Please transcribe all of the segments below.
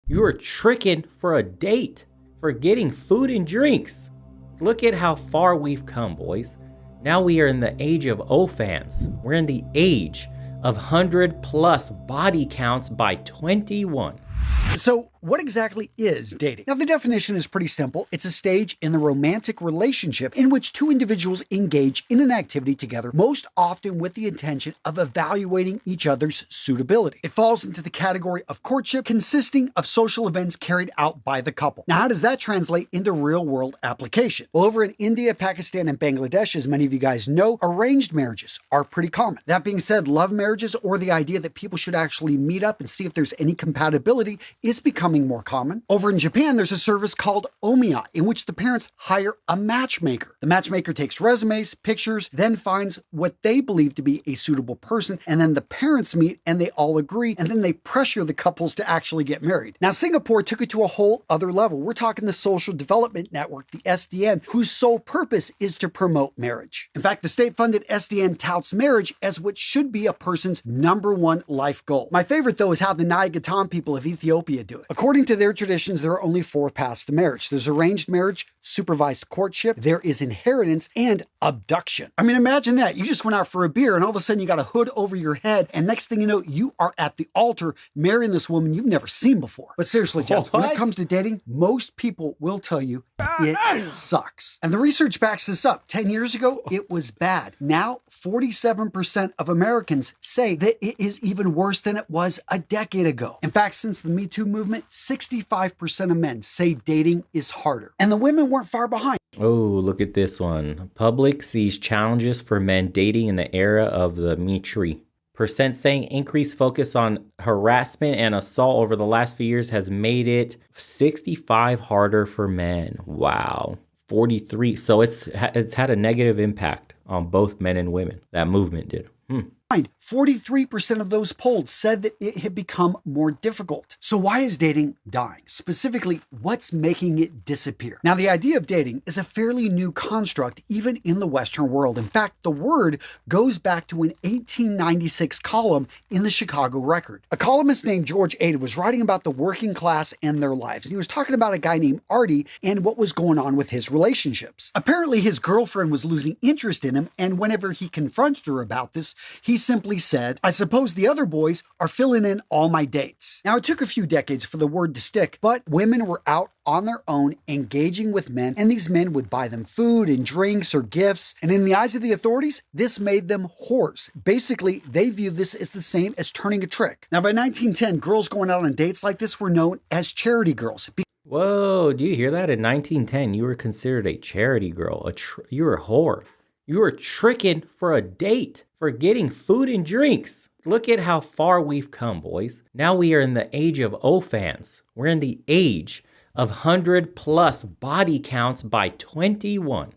You were tricking for a date, for getting food and drinks. Look at how far we've come, boys. Now we are in the age of OFANs. We're in the age of 100+ body counts by 21. So what exactly is dating? Now, the definition is pretty simple. It's a stage in the romantic relationship in which two individuals engage in an activity together, most often with the intention of evaluating each other's suitability. It falls into the category of courtship, consisting of social events carried out by the couple. Now, how does that translate into real-world application? Well, over in India, Pakistan, and Bangladesh, as many of you guys know, arranged marriages are pretty common. That being said, love marriages, or the idea that people should actually meet up and see if there's any compatibility, is becoming more common. Over in Japan, there's a service called Omiya, in which the parents hire a matchmaker. The matchmaker takes resumes, pictures, then finds what they believe to be a suitable person, and then the parents meet and they all agree, and then they pressure the couples to actually get married. Now, Singapore took it to a whole other level. We're talking the Social Development Network, the SDN, whose sole purpose is to promote marriage. In fact, the state-funded SDN touts marriage as what should be a person's #1 life goal. My favorite, though, is how the Nayagatan people of Ethiopia do it. According to their traditions, there are only 4 paths to marriage. There's arranged marriage, supervised courtship, there is inheritance, and abduction. I mean, imagine that. You just went out for a beer and all of a sudden you got a hood over your head, and next thing you know, you are at the altar marrying this woman you've never seen before. But seriously, gents, when it comes to dating, most people will tell you it sucks. And the research backs this up. 10 years ago, it was bad. Now, 47% of Americans say that it is even worse than it was a decade ago. In fact, since the Me Too movement, 65% of men say dating is harder. And the women weren't far behind. Oh, look at this one. Public sees challenges for men dating in the era of the Me Tree. Percent saying increased focus on harassment and assault over the last few years has made it 65 harder for men. Wow. 43. So it's had a negative impact on both men and women. That movement did. 43% of those polled said that it had become more difficult. So why is dating dying? Specifically, what's making it disappear? Now, the idea of dating is a fairly new construct, even in the Western world. In fact, the word goes back to an 1896 column in the Chicago Record. A columnist named George Ada was writing about the working class and their lives. And he was talking about a guy named Artie and what was going on with his relationships. Apparently, his girlfriend was losing interest in him, and whenever he confronted her about this, he simply said, "I suppose the other boys are filling in all my dates." Now, it took a few decades for the word to stick, but women were out on their own engaging with men, and these men would buy them food and drinks or gifts. And in the eyes of the authorities, this made them whores. Basically, they viewed this as the same as turning a trick. Now, by 1910, girls going out on dates like this were known as charity girls. Whoa, do you hear that? In 1910, you were considered a charity girl. You were a whore. You were tricking for a date, for getting food and drinks. Look at how far we've come, boys. Now we are in the age of OFANs. We're in the age of 100+ body counts by 21.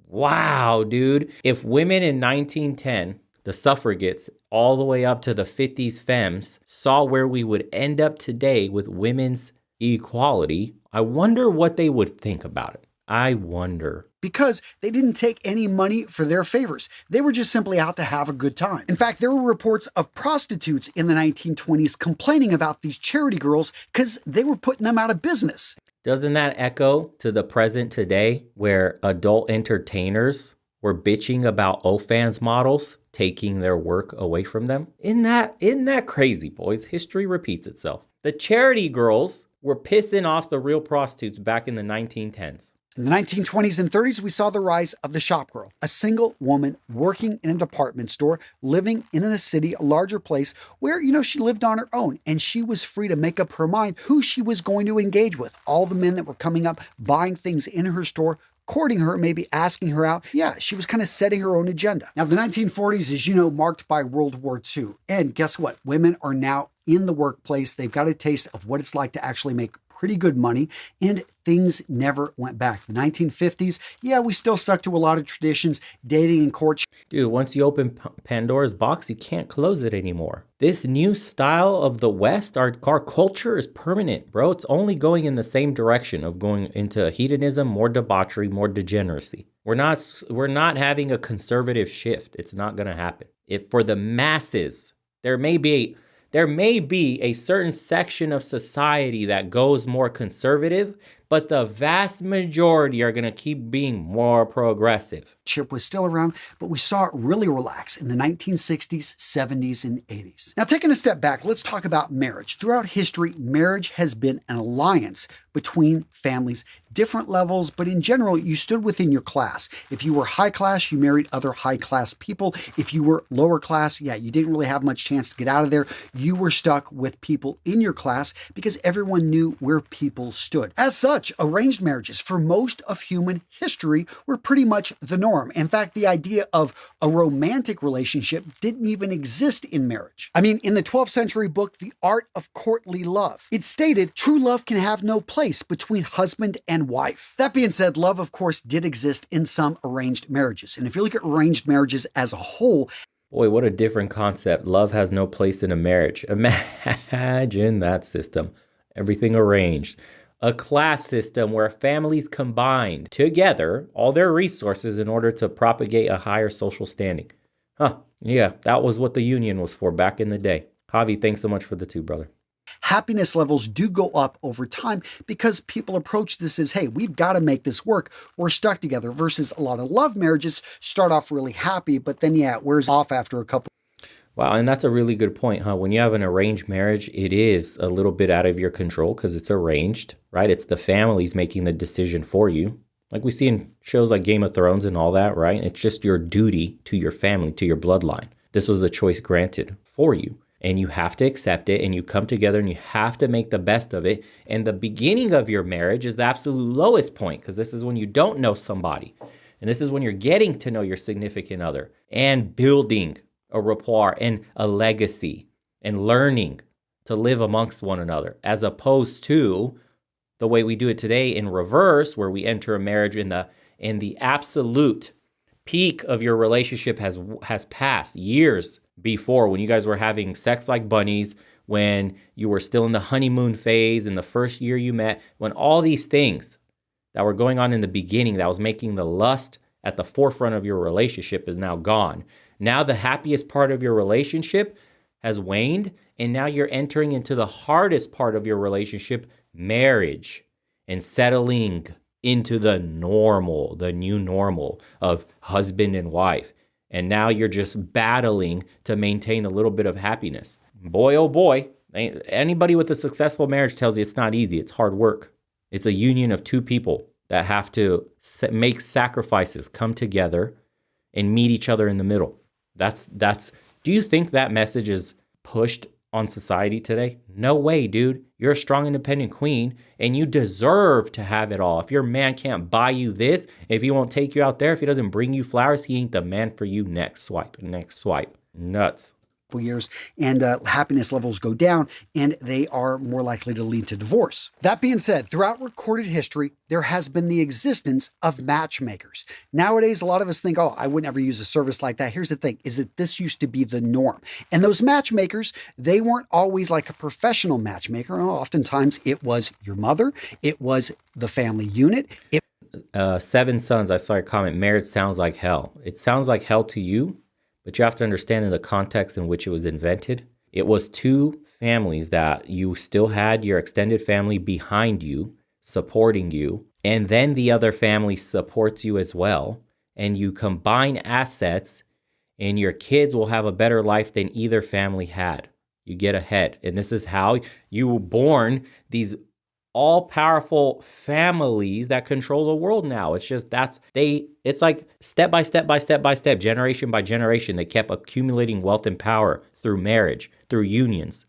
Wow, dude. If women in 1910, the suffragettes, all the way up to the 50s femmes, saw where we would end up today with women's equality, I wonder what they would think about it. I wonder. Because they didn't take any money for their favors. They were just simply out to have a good time. In fact, there were reports of prostitutes in the 1920s complaining about these charity girls because they were putting them out of business. Doesn't that echo to the present today where adult entertainers were bitching about OFANS models taking their work away from them? Isn't that crazy, boys? History repeats itself. The charity girls were pissing off the real prostitutes back in the 1910s. In the 1920s and 30s, we saw the rise of the shop girl, a single woman working in a department store, living in a city, a larger place where, she lived on her own, and she was free to make up her mind who she was going to engage with. All the men that were coming up, buying things in her store, courting her, maybe asking her out. Yeah, she was kind of setting her own agenda. Now, the 1940s is, marked by World War II. And guess what? Women are now in the workplace. They've got a taste of what it's like to actually make pretty good money, and things never went back. The 1950s, yeah, we still stuck to a lot of traditions, dating and courtship. Dude, once you open Pandora's box, you can't close it anymore. This new style of the West, our culture is permanent, bro. It's only going in the same direction of going into hedonism, more debauchery, more degeneracy. We're not having a conservative shift. It's not going to happen. For the masses, there may be There may be a certain section of society that goes more conservative, but the vast majority are going to keep being more progressive. Chip was still around, but we saw it really relax in the 1960s, 70s, and 80s. Now, taking a step back, let's talk about marriage. Throughout history, marriage has been an alliance between families, different levels, but in general, you stood within your class. If you were high class, you married other high class people. If you were lower class, you didn't really have much chance to get out of there. You were stuck with people in your class because everyone knew where people stood. As such, arranged marriages for most of human history were pretty much the norm. In fact, the idea of a romantic relationship didn't even exist in marriage. I mean, in the 12th century book, The Art of Courtly Love, it stated, true love can have no place between husband and wife. That being said, love, of course, did exist in some arranged marriages. And if you look at arranged marriages as a whole, boy, what a different concept. Love has no place in a marriage. Imagine that system. Everything arranged. A class system where families combined together all their resources in order to propagate a higher social standing. Yeah, that was what the union was for back in the day. Javi, thanks so much for the two, brother. Happiness levels do go up over time because people approach this as, hey, we've got to make this work. We're stuck together, versus a lot of love marriages start off really happy, but then, it wears off after a couple. Wow, and that's a really good point, huh? When you have an arranged marriage, it is a little bit out of your control because it's arranged, right? It's the families making the decision for you. Like we see in shows like Game of Thrones and all that, right? It's just your duty to your family, to your bloodline. This was the choice granted for you. And you have to accept it, and you come together and you have to make the best of it. And the beginning of your marriage is the absolute lowest point, because this is when you don't know somebody. And this is when you're getting to know your significant other and building a rapport and a legacy and learning to live amongst one another, as opposed to the way we do it today in reverse, where we enter a marriage in the absolute peak of your relationship has passed years before, when you guys were having sex like bunnies, when you were still in the honeymoon phase in the first year you met, when all these things that were going on in the beginning that was making the lust at the forefront of your relationship is now gone. Now the happiest part of your relationship has waned, and now you're entering into the hardest part of your relationship, marriage, and settling into the new normal of husband and wife. And now you're just battling to maintain a little bit of happiness. Boy, oh boy, anybody with a successful marriage tells you it's not easy. It's hard work. It's a union of two people that have to make sacrifices, come together, and meet each other in the middle. Do you think that message is pushed on society today? No way, dude. You're a strong, independent queen, and you deserve to have it all. If your man can't buy you this, if he won't take you out there, if he doesn't bring you flowers, he ain't the man for you. Next swipe. Nuts. Years, and happiness levels go down, and they are more likely to lead to divorce. That being said, throughout recorded history, there has been the existence of matchmakers. Nowadays, a lot of us think, I would never use a service like that. Here's the thing, is that this used to be the norm. And those matchmakers, they weren't always like a professional matchmaker. Oftentimes, it was your mother, it was the family unit. Seven Sons, I saw your comment, marriage sounds like hell. It sounds like hell to you, but you have to understand in the context in which it was invented, it was two families that you still had your extended family behind you, supporting you, and then the other family supports you as well, and you combine assets, and your kids will have a better life than either family had. You get ahead, and this is how you were born these all-powerful families that control the world now. It's just it's like step by step, generation by generation, they kept accumulating wealth and power through marriage, through unions.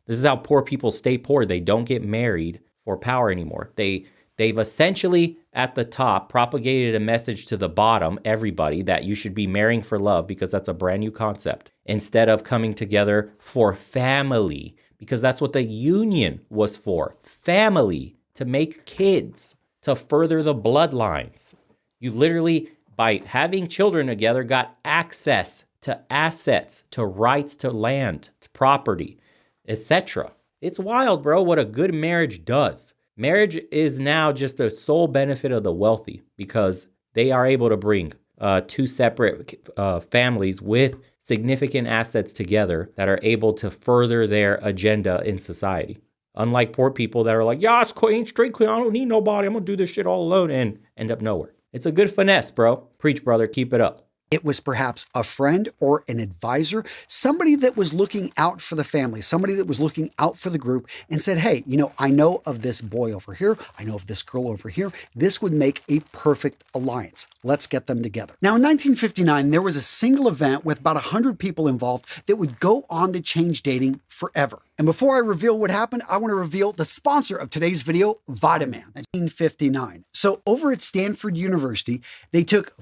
This is how poor people stay poor. They don't get married for power anymore. They've essentially at the top propagated a message to the bottom, everybody, that you should be marrying for love, because that's a brand new concept, instead of coming together for family. Because that's what the union was for. Family, to make kids, to further the bloodlines. You literally, by having children together, got access to assets, to rights to land, to property, etc. It's wild, bro, what a good marriage does. Marriage is now just a sole benefit of the wealthy, because they are able to bring two separate families with significant assets together that are able to further their agenda in society. Unlike poor people that are like, yeah, it's queen, straight queen, I don't need nobody, I'm gonna do this shit all alone, and end up nowhere. It's a good finesse, bro. Preach, brother, keep it up. It was perhaps a friend or an advisor, somebody that was looking out for the family, somebody that was looking out for the group and said, hey, I know of this boy over here. I know of this girl over here. This would make a perfect alliance. Let's get them together. Now, in 1959, there was a single event with about 100 people involved that would go on to change dating forever. And before I reveal what happened, I want to reveal the sponsor of today's video, Vitaman, 1959. So over at Stanford University, they took...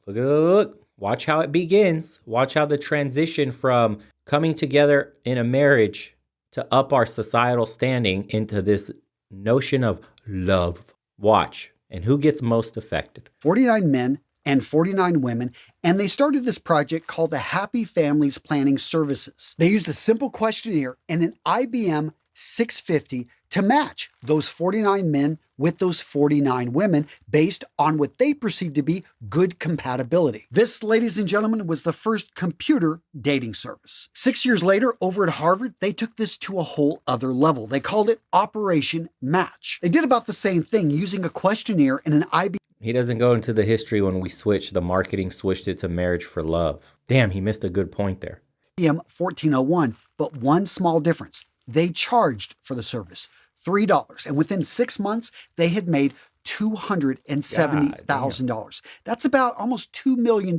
Look. Watch how it begins. Watch how the transition from coming together in a marriage to up our societal standing into this notion of love. Watch. And who gets most affected? 49 men and 49 women, and they started this project called the Happy Families Planning Services. They used a simple questionnaire and an IBM 650 to match those 49 men with those 49 women based on what they perceived to be good compatibility. This, ladies and gentlemen, was the first computer dating service. 6 years later, over at Harvard, they took this to a whole other level. They called it Operation Match. They did about the same thing using a questionnaire and an IBM. He doesn't go into the history when we switched, the marketing switched it to marriage for love. Damn, he missed a good point there. 1401, but one small difference. They charged for the service $3, and within 6 months, they had made $270,000. That's about almost $2 million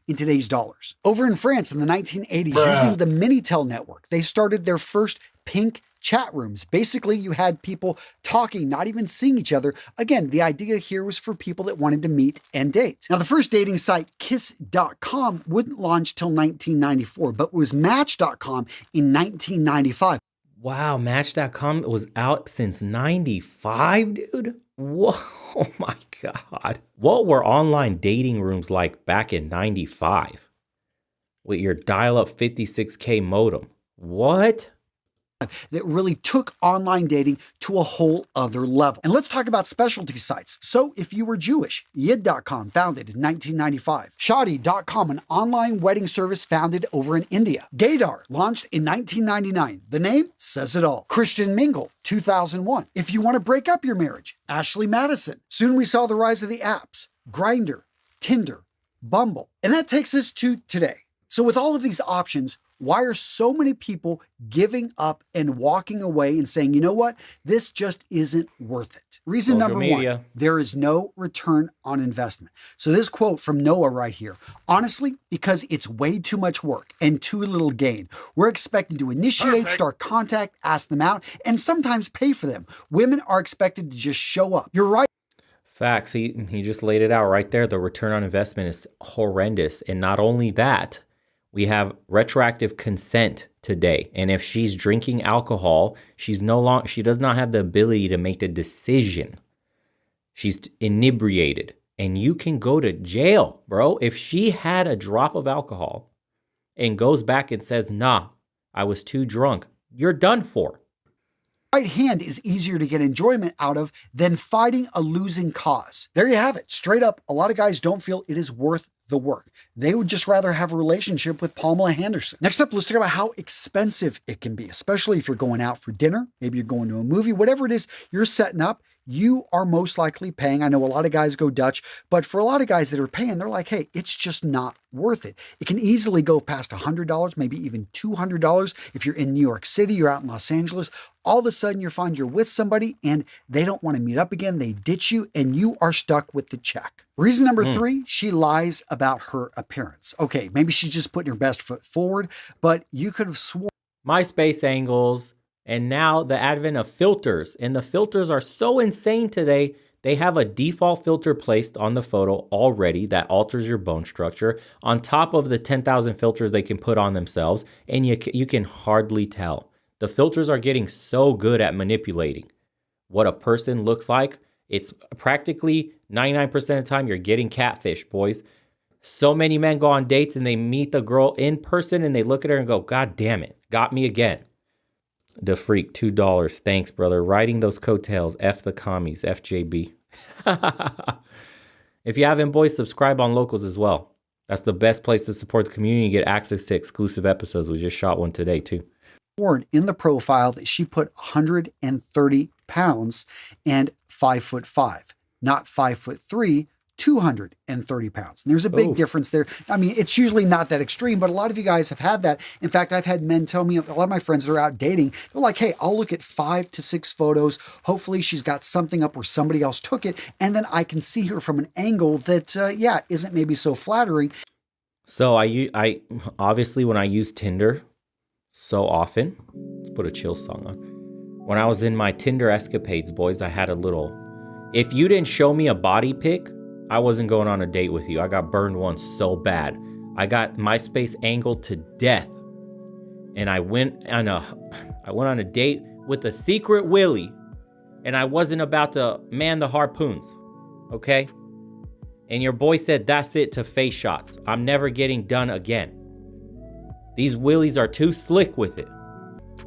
in today's dollars. Over in France in the 1980s, using the Minitel network, they started their first pink chat rooms. Basically, you had people talking, not even seeing each other. Again, the idea here was for people that wanted to meet and date. Now, the first dating site, Kiss.com, wouldn't launch till 1994, but it was Match.com in 1995. Wow, Match.com was out since 95, dude? Whoa, oh my God. What were online dating rooms like back in 95? With your dial-up 56K modem. What? That really took online dating to a whole other level. And let's talk about specialty sites. So if you were Jewish, Yid.com, founded in 1995. Shadi.com, an online wedding service founded over in India. Gaydar, launched in 1999. The name says it all. Christian Mingle, 2001. If you want to break up your marriage, Ashley Madison. Soon we saw the rise of the apps, Grindr, Tinder, Bumble. And that takes us to today. So with all of these options, why are so many people giving up and walking away and saying, you know what, this just isn't worth it? Reason number one, there is no return on investment. So this quote from Noah right here, honestly, because it's way too much work and too little gain. We're expected to initiate, start contact, ask them out, and sometimes pay for them. Women are expected to just show up. You're right. Facts. He just laid it out right there. The return on investment is horrendous. And not only that, we have retroactive consent today. And if she's drinking alcohol, she does not have the ability to make the decision. She's inebriated. And you can go to jail, bro. If she had a drop of alcohol and goes back and says, nah, I was too drunk, you're done for. Right hand is easier to get enjoyment out of than fighting a losing cause. There you have it. Straight up, a lot of guys don't feel it is worth the work. They would just rather have a relationship with Pamela Henderson. Next up, let's talk about how expensive it can be, especially if you're going out for dinner, maybe you're going to a movie, whatever it is you're setting up, you are most likely paying. I know a lot of guys go Dutch, but for a lot of guys that are paying, they're like, hey, it's just not worth it. It can easily go past $100, maybe even $200. If you're in New York City, you're out in Los Angeles, all of a sudden you find you're with somebody and they don't want to meet up again. They ditch you and you are stuck with the check. Reason number three, she lies about her appearance. Okay, maybe she's just putting her best foot forward, but you could have sworn. MySpace angles, and now the advent of filters. And the filters are so insane today. They have a default filter placed on the photo already that alters your bone structure on top of the 10,000 filters they can put on themselves. And you can hardly tell. The filters are getting so good at manipulating what a person looks like. It's practically 99% of the time you're getting catfish, boys. So many men go on dates and they meet the girl in person and they look at her and go, God damn it, got me again. The Freak, $2. Thanks, brother. Riding those coattails. F the commies. FJB. If you haven't, boys, subscribe on Locals as well. That's the best place to support the community and get access to exclusive episodes. We just shot one today, too. In the profile that she put 130 pounds and 5'5", not 5'3", 230 pounds. And there's a big difference there. I mean, it's usually not that extreme, but a lot of you guys have had that. In fact, I've had men tell me, a lot of my friends that are out dating, they're like, hey, I'll look at 5 to 6 photos. Hopefully she's got something up where somebody else took it. And then I can see her from an angle that, isn't maybe so flattering. So I obviously, when I use Tinder so often, let's put a chill song on. When I was in my Tinder escapades, boys, I had a little, if you didn't show me a body pic, I wasn't going on a date with you. I got burned once so bad. I got MySpace angled to death. And I went on a date with a secret Willie. And I wasn't about to man the harpoons. Okay? And your boy said, that's it to face shots. I'm never getting done again. These Willies are too slick with it.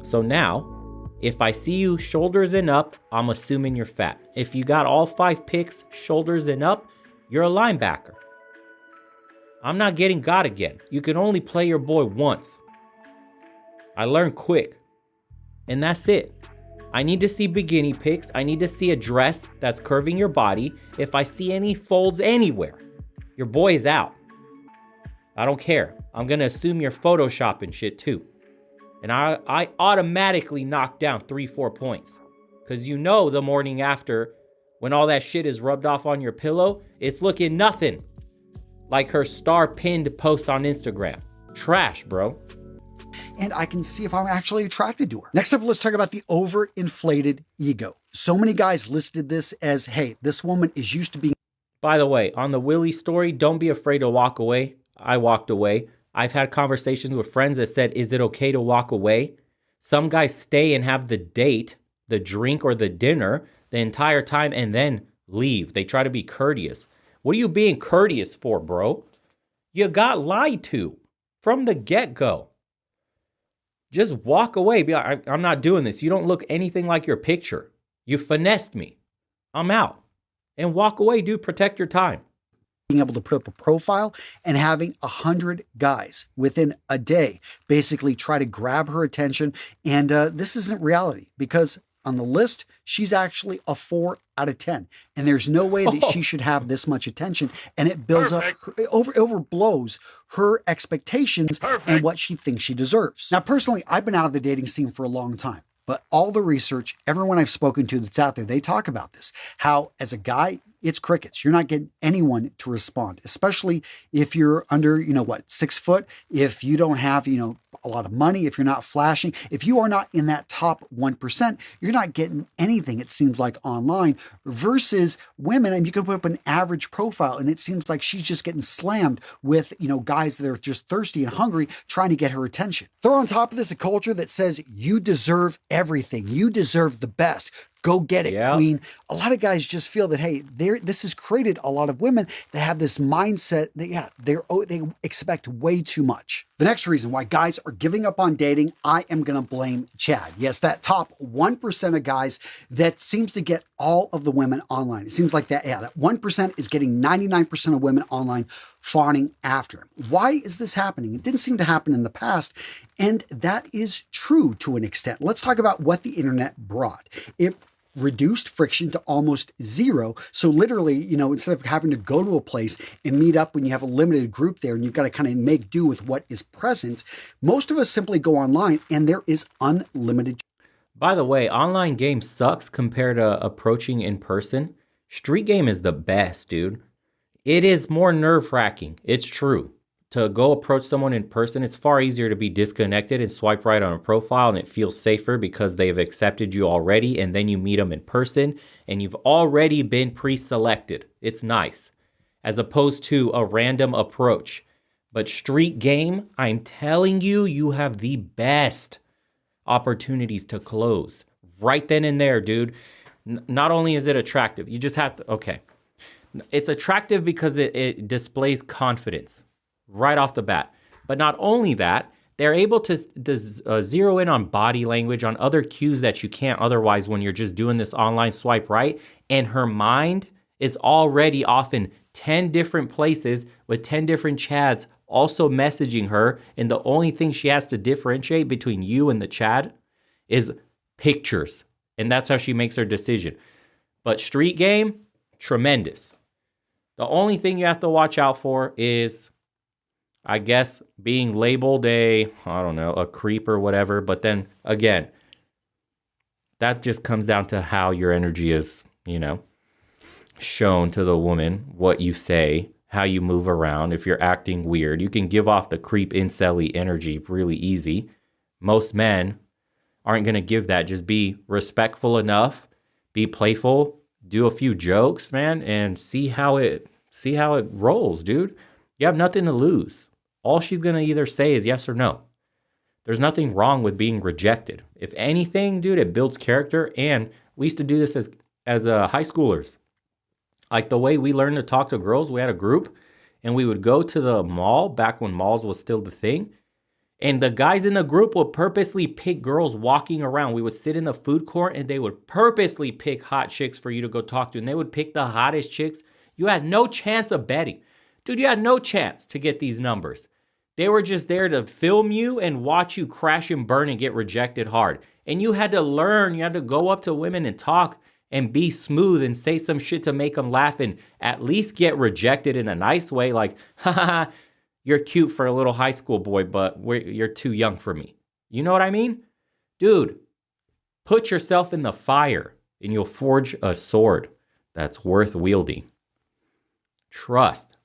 So now, if I see you shoulders and up, I'm assuming you're fat. If you got all 5 pics, shoulders and up, you're a linebacker. I'm not getting got again. You can only play your boy once. I learned quick. And that's it. I need to see bikini pics. I need to see a dress that's curving your body. If I see any folds anywhere, your boy is out. I don't care. I'm going to assume you're photoshopping shit too. And I automatically knock down 3-4 points. Because you know the morning after, when all that shit is rubbed off on your pillow, it's looking nothing like her star pinned post on Instagram. Trash, bro. And I can see if I'm actually attracted to her. Next up, let's talk about the overinflated ego. So many guys listed this as, hey, this woman is used to being. By the way, on the Willie story, don't be afraid to walk away. I walked away. I've had conversations with friends that said, is it okay to walk away? Some guys stay and have the date, the drink or the dinner the entire time and then leave. They try to be courteous. What are you being courteous for, bro? You got lied to from the get-go. Just walk away. Be like, I'm not doing this. You don't look anything like your picture. You finessed me. I'm out. And walk away, dude. Protect your time. Being able to put up a profile and having 100 guys within a day basically try to grab her attention. And this isn't reality, because on the list, she's actually a 4 out of 10. And there's no way that she should have this much attention. And it builds up, it overblows her expectations and what she thinks she deserves. Now, personally, I've been out of the dating scene for a long time. But all the research, everyone I've spoken to that's out there, they talk about this. How, as a guy, it's crickets. You're not getting anyone to respond, especially if you're under, 6 foot, if you don't have, a lot of money, if you're not flashing, if you are not in that top 1%, you're not getting anything, it seems like, online, versus women. And you can put up an average profile and it seems like she's just getting slammed with, guys that are just thirsty and hungry trying to get her attention. Throw on top of this a culture that says you deserve everything. You deserve the best. Go get it, queen. A lot of guys just feel that, hey, this has created a lot of women that have this mindset that, they expect way too much. The next reason why guys are giving up on dating, I am going to blame Chad. Yes, that top 1% of guys that seems to get all of the women online. It seems like that 1% is getting 99% of women online fawning after him. Why is this happening? It didn't seem to happen in the past. And that is true to an extent. Let's talk about what the internet brought. It reduced friction to almost zero. So literally, instead of having to go to a place and meet up when you have a limited group there and you've got to kind of make do with what is present, most of us simply go online and there is unlimited. By the way, online game sucks compared to approaching in person. Street game is the best, dude. It is more nerve-wracking. It's true. To go approach someone in person, it's far easier to be disconnected and swipe right on a profile, and it feels safer because they've accepted you already, and then you meet them in person and you've already been pre-selected. It's nice, as opposed to a random approach. But street game, I'm telling you, you have the best opportunities to close right then and there, dude. Not only is it attractive, you just have to, okay. It's attractive because it displays confidence right off the bat. But not only that, they're able to zero in on body language, on other cues that you can't otherwise when you're just doing this online swipe right. And her mind is already off in 10 different places with 10 different chads also messaging her. And the only thing she has to differentiate between you and the chad is pictures. And that's how she makes her decision. But street game, tremendous. The only thing you have to watch out for is, I guess, being labeled a creep or whatever. But then again, that just comes down to how your energy is, shown to the woman, what you say, how you move around. If you're acting weird, you can give off the creep incel-y energy really easy. Most men aren't going to give that. Just be respectful enough, be playful, do a few jokes, man, and see how it rolls, dude. You have nothing to lose. All she's going to either say is yes or no. There's nothing wrong with being rejected. If anything, dude, it builds character. And we used to do this as high schoolers. Like the way we learned to talk to girls, we had a group and we would go to the mall back when malls was still the thing. And the guys in the group would purposely pick girls walking around. We would sit in the food court and they would purposely pick hot chicks for you to go talk to. And they would pick the hottest chicks. You had no chance of betting. Dude, you had no chance to get these numbers. They were just there to film you and watch you crash and burn and get rejected hard. And you had to learn. You had to go up to women and talk and be smooth and say some shit to make them laugh and at least get rejected in a nice way. Like, ha, you're cute for a little high school boy, but you're too young for me. You know what I mean? Dude, put yourself in the fire and you'll forge a sword that's worth wielding. Trust.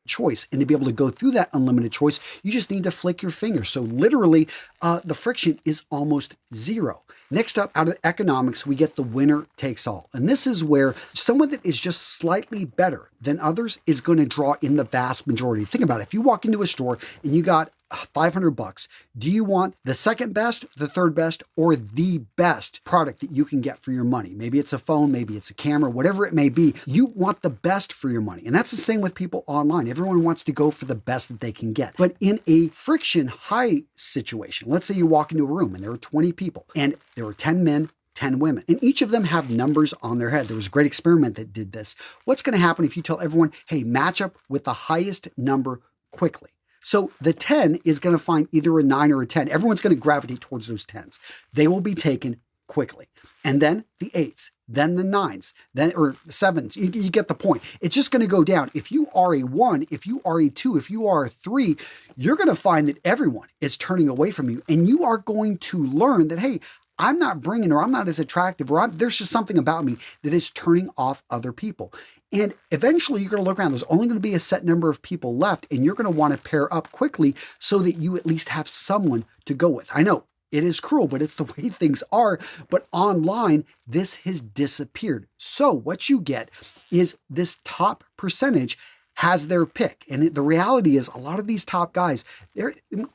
Choice, and to be able to go through that unlimited choice, you just need to flick your finger. So literally, the friction is almost zero. Next up, out of economics, we get the winner takes all. And this is where someone that is just slightly better than others is going to draw in the vast majority. Think about it. If you walk into a store and you got $500, do you want the second best, the third best, or the best product that you can get for your money? Maybe it's a phone, maybe it's a camera, whatever it may be. You want the best for your money. And that's the same with people online. Everyone wants to go for the best that they can get. But in a friction high situation, let's say you walk into a room and there are 20 people and there were 10 men, 10 women, and each of them have numbers on their head. There was a great experiment that did this. What's going to happen if you tell everyone, hey, match up with the highest number quickly? So the 10 is going to find either a 9 or a 10. Everyone's going to gravitate towards those 10s. They will be taken quickly. And then the 8s, then the 9s, then or 7s. You get the point. It's just going to go down. If you are a 1, if you are a 2, if you are a 3, you're going to find that everyone is turning away from you. And you are going to learn that, hey, I'm not bringing, or I'm not as attractive, or there's just something about me that is turning off other people. And eventually you're going to look around. There's only going to be a set number of people left, and you're going to want to pair up quickly so that you at least have someone to go with. I know it is cruel, but it's the way things are. But online, this has disappeared. So what you get is this top percentage has their pick. And the reality is a lot of these top guys,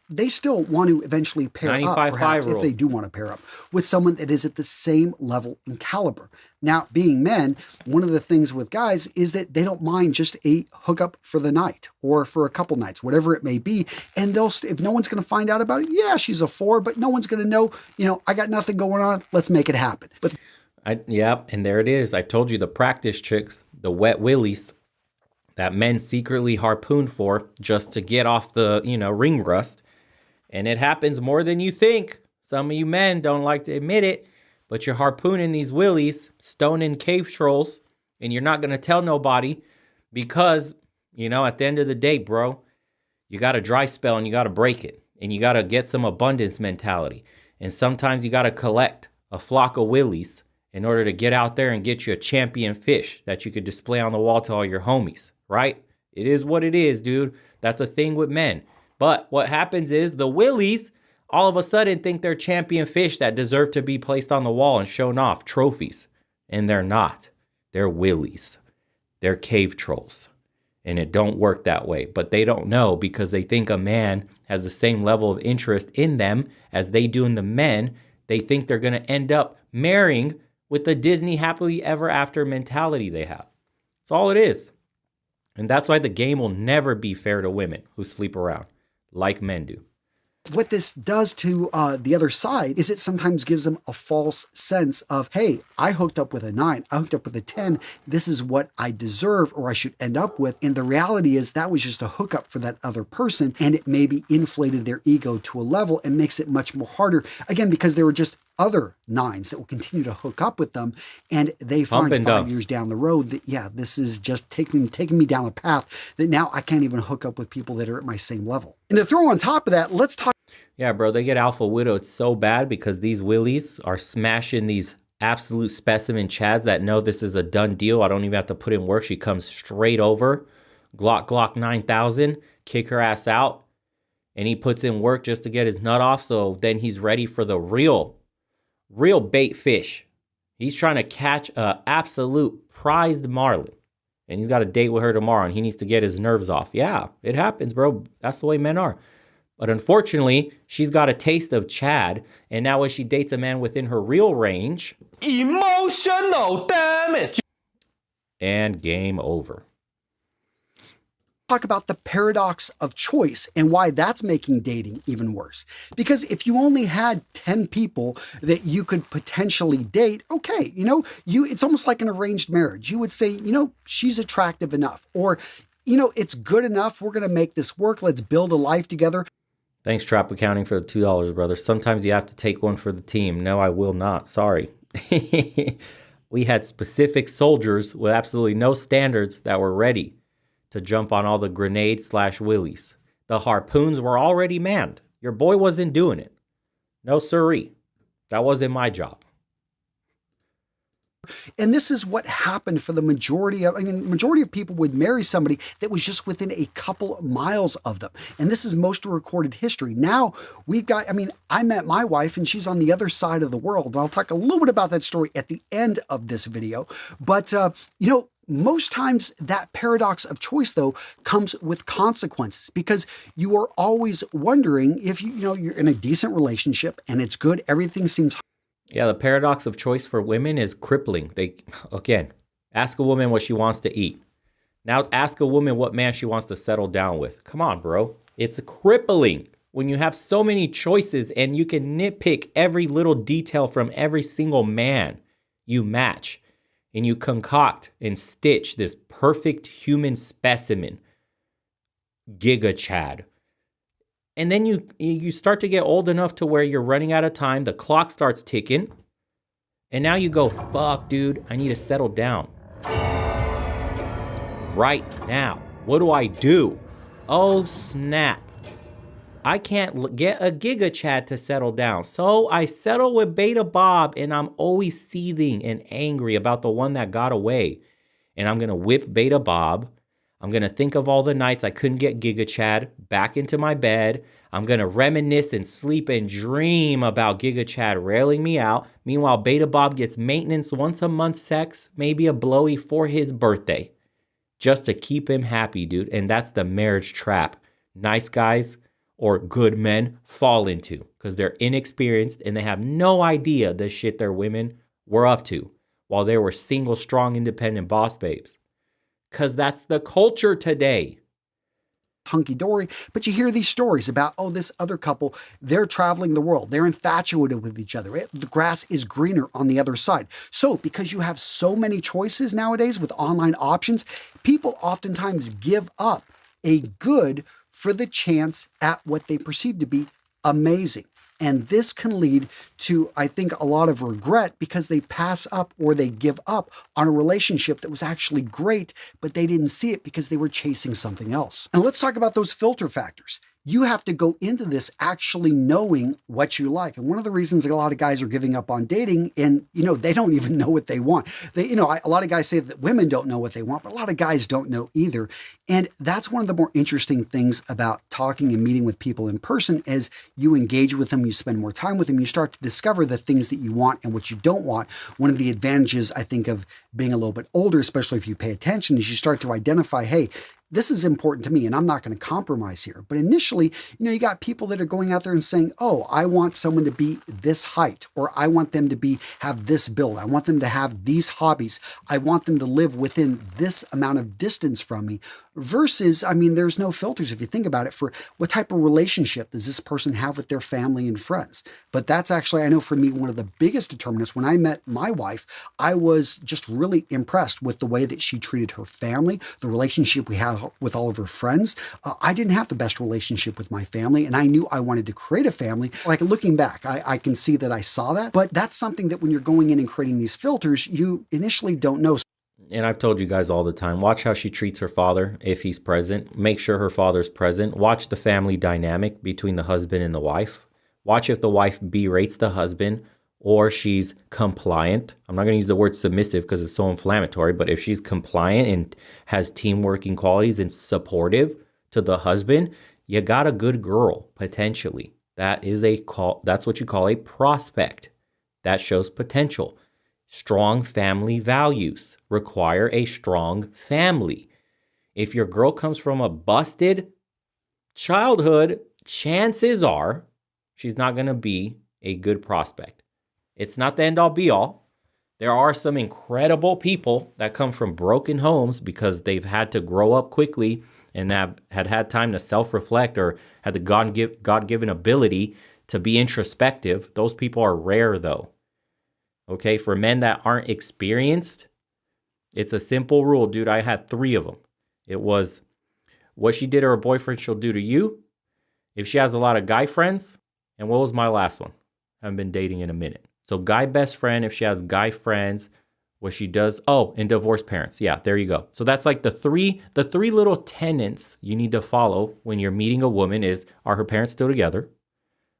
they still want to eventually pair up, perhaps, if they do want to pair up with someone that is at the same level and caliber. Now, being men, one of the things with guys is that they don't mind just a hookup for the night or for a couple nights, whatever it may be. And if no one's going to find out about it, yeah, she's a 4, but no one's going to know, I got nothing going on. Let's make it happen. But and there it is. I told you the practice chicks, the wet willies that men secretly harpoon for just to get off the, ring rust. And it happens more than you think. Some of you men don't like to admit it, but you're harpooning these willies, stoning cave trolls, and you're not going to tell nobody because, at the end of the day, bro, you got a dry spell and you got to break it. And you got to get some abundance mentality. And sometimes you got to collect a flock of willies in order to get out there and get you a champion fish that you could display on the wall to all your homies. Right? It is what it is, dude. That's a thing with men. But what happens is the willies all of a sudden think they're champion fish that deserve to be placed on the wall and shown off trophies. And they're not. They're willies. They're cave trolls. And it don't work that way. But they don't know because they think a man has the same level of interest in them as they do in the men. They think they're going to end up marrying with the Disney happily ever after mentality they have. That's all it is. And that's why the game will never be fair to women who sleep around like men do. What this does to the other side is it sometimes gives them a false sense of, hey, I hooked up with a 9, I hooked up with a 10, this is what I deserve or I should end up with. And the reality is that was just a hookup for that other person, and it maybe inflated their ego to a level and makes it much more harder, again, because there were just other 9s that will continue to hook up with them, and they find 5 years down the road that, yeah, this is just taking me down a path that now I can't even hook up with people that are at my same level. And to throw on top of that, let's talk. Yeah, bro, they get alpha widowed so bad because these willies are smashing these absolute specimen chads that know this is a done deal. I don't even have to put in work. She comes straight over, Glock 9000, kick her ass out, and he puts in work just to get his nut off, so then he's ready for the real bait fish. He's trying to catch a absolute prized marlin, and he's got a date with her tomorrow, and he needs to get his nerves off. Yeah, it happens, bro. That's the way men are. But unfortunately, she's got a taste of Chad, and now when she dates a man within her real range, emotional damage, and game over. Talk about the paradox of choice and why that's making dating even worse. Because if you only had 10 people that you could potentially date, okay, it's almost like an arranged marriage. You would say, she's attractive enough, or, it's good enough. We're going to make this work. Let's build a life together. Thanks, Trap Accounting, for the $2, brother. Sometimes you have to take one for the team. No, I will not. Sorry. We had specific soldiers with absolutely no standards that were ready to jump on all the grenade/willies. The harpoons were already manned. Your boy wasn't doing it. No siree. That wasn't my job. And this is what happened for the majority of people would marry somebody that was just within a couple miles of them. And this is most of recorded history. Now we've got, I met my wife and she's on the other side of the world. And I'll talk a little bit about that story at the end of this video. But, most times that paradox of choice, though, comes with consequences, because you are always wondering if you're in a decent relationship and it's good, everything seems. Yeah, the paradox of choice for women is crippling. Ask a woman what she wants to eat. Now ask a woman what man she wants to settle down with. Come on, bro. It's crippling when you have so many choices and you can nitpick every little detail from every single man you match, and you concoct and stitch this perfect human specimen, Giga Chad. And then you start to get old enough to where you're running out of time. The clock starts ticking. And now you go, fuck, dude, I need to settle down. Right now. What do I do? Oh, snap. I can't get a Giga Chad to settle down. So I settle with Beta Bob, and I'm always seething and angry about the one that got away. And I'm going to whip Beta Bob. I'm going to think of all the nights I couldn't get Giga Chad back into my bed. I'm going to reminisce and sleep and dream about Giga Chad railing me out. Meanwhile, Beta Bob gets maintenance once a month sex, maybe a blowy for his birthday, just to keep him happy, dude. And that's the marriage trap nice guys or good men fall into, because they're inexperienced and they have no idea the shit their women were up to while they were single, strong, independent boss babes. Because that's the culture today. Hunky-dory, but you hear these stories about, this other couple, they're traveling the world. They're infatuated with each other. The grass is greener on the other side. So because you have so many choices nowadays with online options, people oftentimes give up a good for the chance at what they perceive to be amazing. And this can lead to, I think, a lot of regret because they pass up or they give up on a relationship that was actually great, but they didn't see it because they were chasing something else. And let's talk about those filter factors. You have to go into this actually knowing what you like. And one of the reasons a lot of guys are giving up on dating, and they don't even know what they want. A lot of guys say that women don't know what they want, but a lot of guys don't know either. And that's one of the more interesting things about talking and meeting with people in person. As you engage with them, you spend more time with them, you start to discover the things that you want and what you don't want. One of the advantages, I think, of being a little bit older, especially if you pay attention, is you start to identify, hey, this is important to me and I'm not going to compromise here. But initially, you got people that are going out there and saying, oh, I want someone to be this height, or I want them to have this build. I want them to have these hobbies. I want them to live within this amount of distance from me. Versus, there's no filters if you think about it for what type of relationship does this person have with their family and friends. But that's actually, I know for me, one of the biggest determinants. When I met my wife, I was just really impressed with the way that she treated her family, the relationship we had with all of her friends. I didn't have the best relationship with my family, and I knew I wanted to create a family. Like looking back, I can see that I saw that, but that's something that when you're going in and creating these filters, you initially don't know. And I've told you guys all the time, watch how she treats her father if he's present. Make sure her father's present. Watch the family dynamic between the husband and the wife. Watch if the wife berates the husband or she's compliant. I'm not going to use the word submissive because it's so inflammatory, but if she's compliant and has team working qualities and supportive to the husband, you got a good girl, potentially. That's what you call a prospect. That shows potential. Strong family values require a strong family. If your girl comes from a busted childhood, chances are she's not going to be a good prospect. It's not the end all be all. There are some incredible people that come from broken homes because they've had to grow up quickly and have had time to self-reflect or had the God-given ability to be introspective. Those people are rare though. Okay, for men that aren't experienced, it's a simple rule, dude. I had 3 of them. It was what she did to her boyfriend, she'll do to you. If she has a lot of guy friends, and what was my last one? I haven't been dating in a minute. So guy best friend, if she has guy friends, what she does, and divorced parents. Yeah, there you go. So that's like the three little tenets you need to follow when you're meeting a woman is, are her parents still together?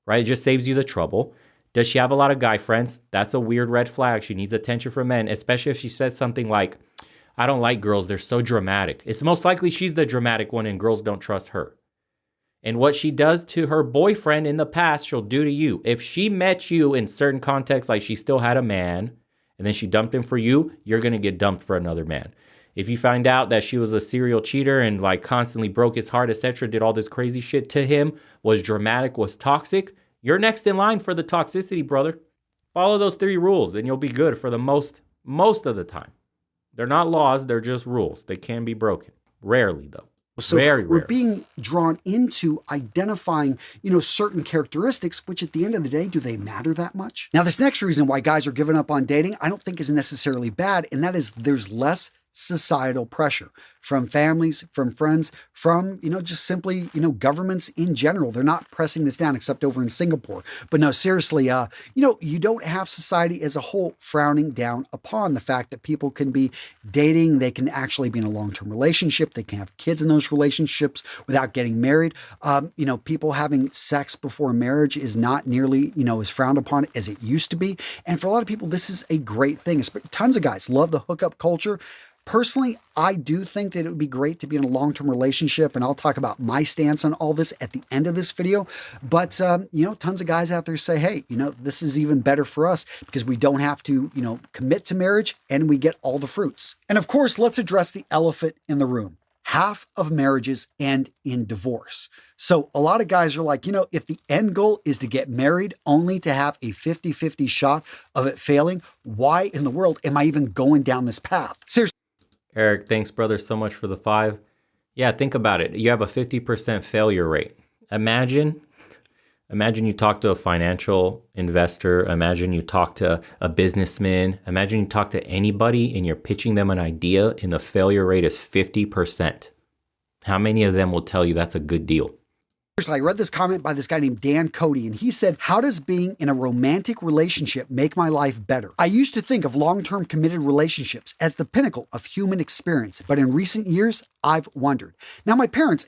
Right? It just saves you the trouble. Does she have a lot of guy friends? That's a weird red flag. She needs attention from men, especially if she says something like, I don't like girls. They're so dramatic. It's most likely she's the dramatic one and girls don't trust her. And what she does to her boyfriend in the past, she'll do to you. If she met you in certain contexts, like she still had a man and then she dumped him for you, you're going to get dumped for another man. If you find out that she was a serial cheater and like constantly broke his heart, etc., did all this crazy shit to him, was dramatic, was toxic, you're next in line for the toxicity, brother. Follow those 3 rules and you'll be good for the most of the time. They're not laws, they're just rules. They can be broken. Rarely, though. So we're being drawn into identifying, certain characteristics, which at the end of the day, do they matter that much? Now, this next reason why guys are giving up on dating, I don't think is necessarily bad, and that is there's less societal pressure from families, from friends, from, just simply, governments in general. They're not pressing this down except over in Singapore. But no, seriously, you don't have society as a whole frowning down upon the fact that people can be dating. They can actually be in a long-term relationship. They can have kids in those relationships without getting married. People having sex before marriage is not nearly, as frowned upon as it used to be. And for a lot of people, this is a great thing. Tons of guys love the hookup culture. Personally, I do think that it would be great to be in a long-term relationship, and I'll talk about my stance on all this at the end of this video. But, tons of guys out there say, hey, this is even better for us because we don't have to, commit to marriage and we get all the fruits. And of course, let's address the elephant in the room. Half of marriages end in divorce. So a lot of guys are like, if the end goal is to get married only to have a 50-50 shot of it failing, why in the world am I even going down this path? Seriously. Eric, thanks, brother, so much for the 5. Yeah, think about it. You have a 50% failure rate. Imagine you talk to a financial investor. Imagine you talk to a businessman. Imagine you talk to anybody and you're pitching them an idea and the failure rate is 50%. How many of them will tell you that's a good deal? I read this comment by this guy named Dan Cody, and he said, how does being in a romantic relationship make my life better? I used to think of long-term committed relationships as the pinnacle of human experience, but in recent years, I've wondered. Now, my parents...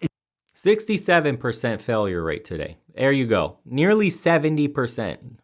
67% failure rate today. There you go. Nearly 70%.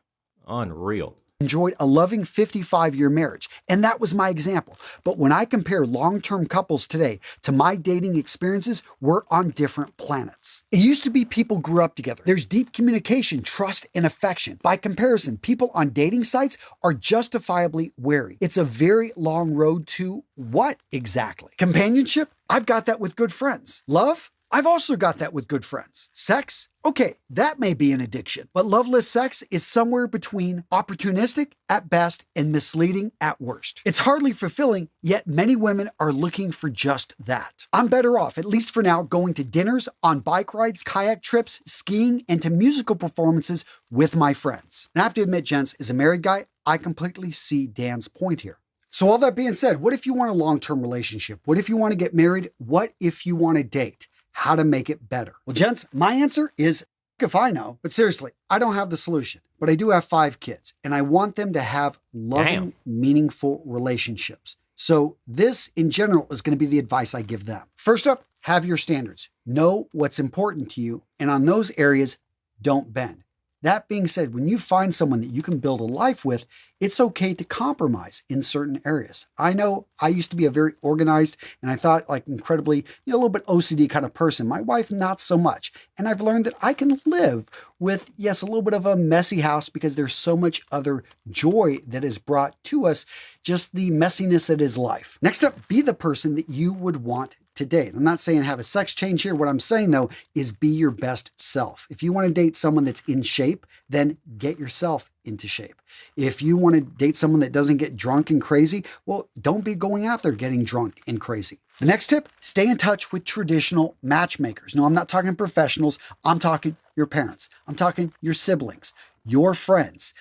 Unreal. enjoyed a loving 55-year marriage, and that was my example. But when I compare long-term couples today to my dating experiences, we're on different planets. It used to be people grew up together. There's deep communication, trust, and affection. By comparison, people on dating sites are justifiably wary. It's a very long road to what exactly? Companionship? I've got that with good friends. Love? I've also got that with good friends. Sex? Okay, that may be an addiction, but loveless sex is somewhere between opportunistic at best and misleading at worst. It's hardly fulfilling, yet many women are looking for just that. I'm better off, at least for now, going to dinners, on bike rides, kayak trips, skiing, and to musical performances with my friends. And I have to admit, gents, as a married guy, I completely see Dan's point here. So all that being said, what if you want a long-term relationship? What if you want to get married? What if you want to date? How to make it better? Well, gents, my answer is if I know, but seriously, I don't have the solution, but I do have 5 kids and I want them to have loving, meaningful relationships. So this in general is going to be the advice I give them. First up, have your standards. Know what's important to you. And on those areas, don't bend. That being said, when you find someone that you can build a life with, it's okay to compromise in certain areas. I know I used to be a very organized and I thought like incredibly, a little bit OCD kind of person. My wife, not so much. And I've learned that I can live with, yes, a little bit of a messy house because there's so much other joy that is brought to us, just the messiness that is life. Next up, be the person that you would want to date. I'm not saying have a sex change here. What I'm saying though is be your best self. If you want to date someone that's in shape, then get yourself into shape. If you want to date someone that doesn't get drunk and crazy, well, don't be going out there getting drunk and crazy. The next tip, stay in touch with traditional matchmakers. No, I'm not talking professionals. I'm talking your parents. I'm talking your siblings, your friends,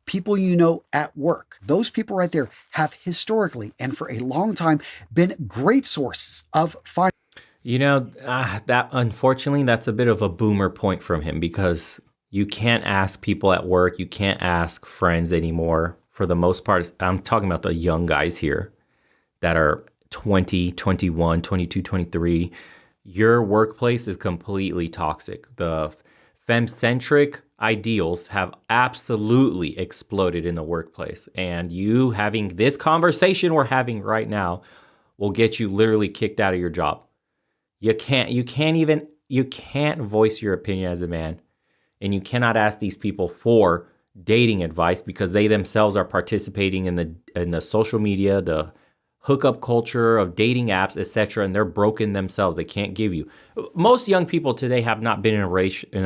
people you know at work. Those people right there have historically and for a long time been great sources of fun. That unfortunately, that's a bit of a boomer point from him because you can't ask people at work. You can't ask friends anymore. For the most part, I'm talking about the young guys here that are 20, 21, 22, 23. Your workplace is completely toxic. The femme-centric ideals have absolutely exploded in the workplace. And you having this conversation we're having right now will get you literally kicked out of your job. You can't voice your opinion as a man. And you cannot ask these people for dating advice because they themselves are participating in the social media, the hookup culture of dating apps, etc., and they're broken themselves. They can't give you. Most young people today have not been in a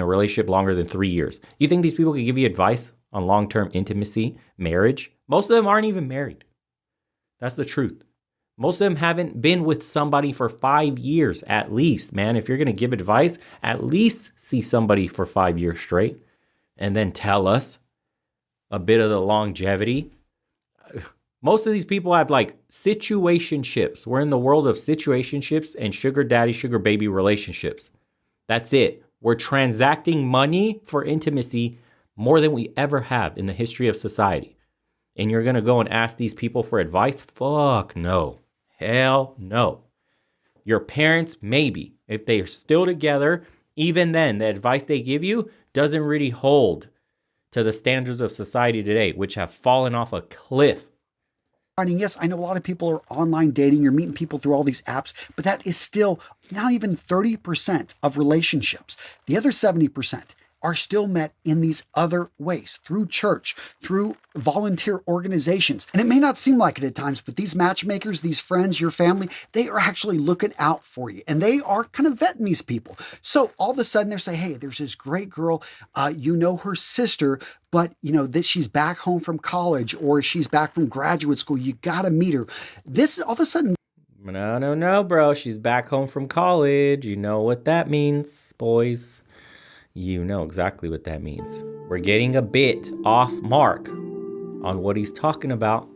relationship longer than 3 years. You think these people could give you advice on long-term intimacy, marriage? Most of them aren't even married. That's the truth. Most of them haven't been with somebody for 5 years at least, man. If you're going to give advice, at least see somebody for 5 years straight and then tell us a bit of the longevity. Most of these people have like situationships. We're in the world of situationships and sugar daddy, sugar baby relationships. That's it. We're transacting money for intimacy more than we ever have in the history of society. And you're going to go and ask these people for advice? Fuck no. Hell no. Your parents, maybe. If they're still together, even then, the advice they give you doesn't really hold to the standards of society today, which have fallen off a cliff. Yes, I know a lot of people are online dating. You're meeting people through all these apps, but that is still not even 30% of relationships. The other 70% are still met in these other ways, through church, through volunteer organizations. And it may not seem like it at times, but these matchmakers, these friends, your family, they are actually looking out for you. And they are kind of vetting these people. So all of a sudden they're saying, hey, there's this great girl, her sister, but that she's back home from college or she's back from graduate school. You got to meet her. This all of a sudden. No, bro. She's back home from college. You know what that means, boys. You know exactly what that means. We're getting a bit off mark on what he's talking about.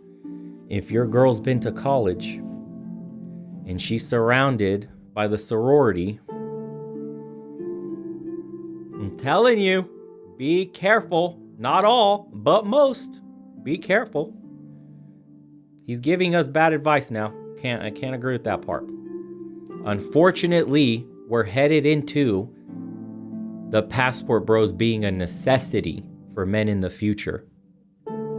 If your girl's been to college and she's surrounded by the sorority, I'm telling you, be careful. Not all, but most. Be careful. He's giving us bad advice now. I can't agree with that part. Unfortunately, we're headed into the passport bros being a necessity for men in the future.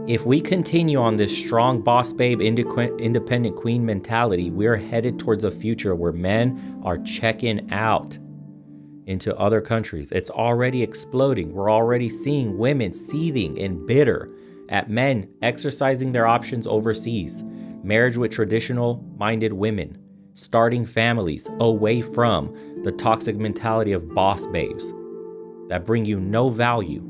If we continue on this strong boss babe independent queen mentality, we're headed towards a future where men are checking out into other countries. It's already exploding. We're already seeing women seething and bitter at men exercising their options overseas, marriage with traditional-minded women, starting families away from the toxic mentality of boss babes that bring you no value.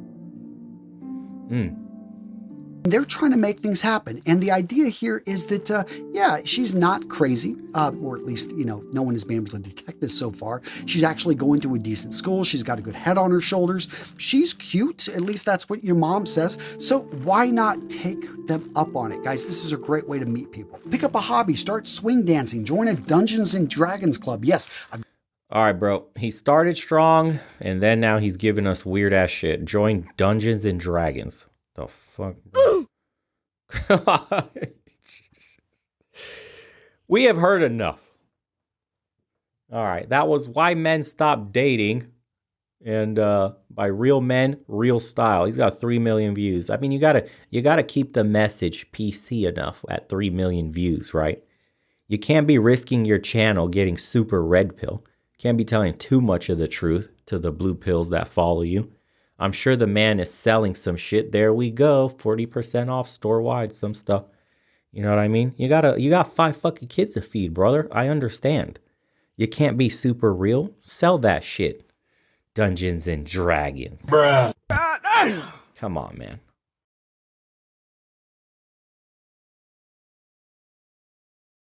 They're trying to make things happen. And the idea here is that, yeah, she's not crazy, or at least, no one has been able to detect this so far. She's actually going to a decent school. She's got a good head on her shoulders. She's cute. At least that's what your mom says. So why not take them up on it? Guys, this is a great way to meet people. Pick up a hobby, start swing dancing, join a Dungeons and Dragons club. Yes. All right, bro. He started strong, and then now he's giving us weird ass shit. Join Dungeons and Dragons. The fuck? We have heard enough. All right, that was why men stop dating, and by real men, real style. He's got 3 million views. I mean, you gotta keep the message PC enough at 3 million views, right? You can't be risking your channel getting super red pill. Can't be telling too much of the truth to the blue pills that follow you. I'm sure the man is selling some shit. There we go. 40% off store-wide, some stuff. You know what I mean? You got 5 fucking kids to feed, brother. I understand. You can't be super real. Sell that shit. Dungeons and Dragons. Bruh. Come on, man.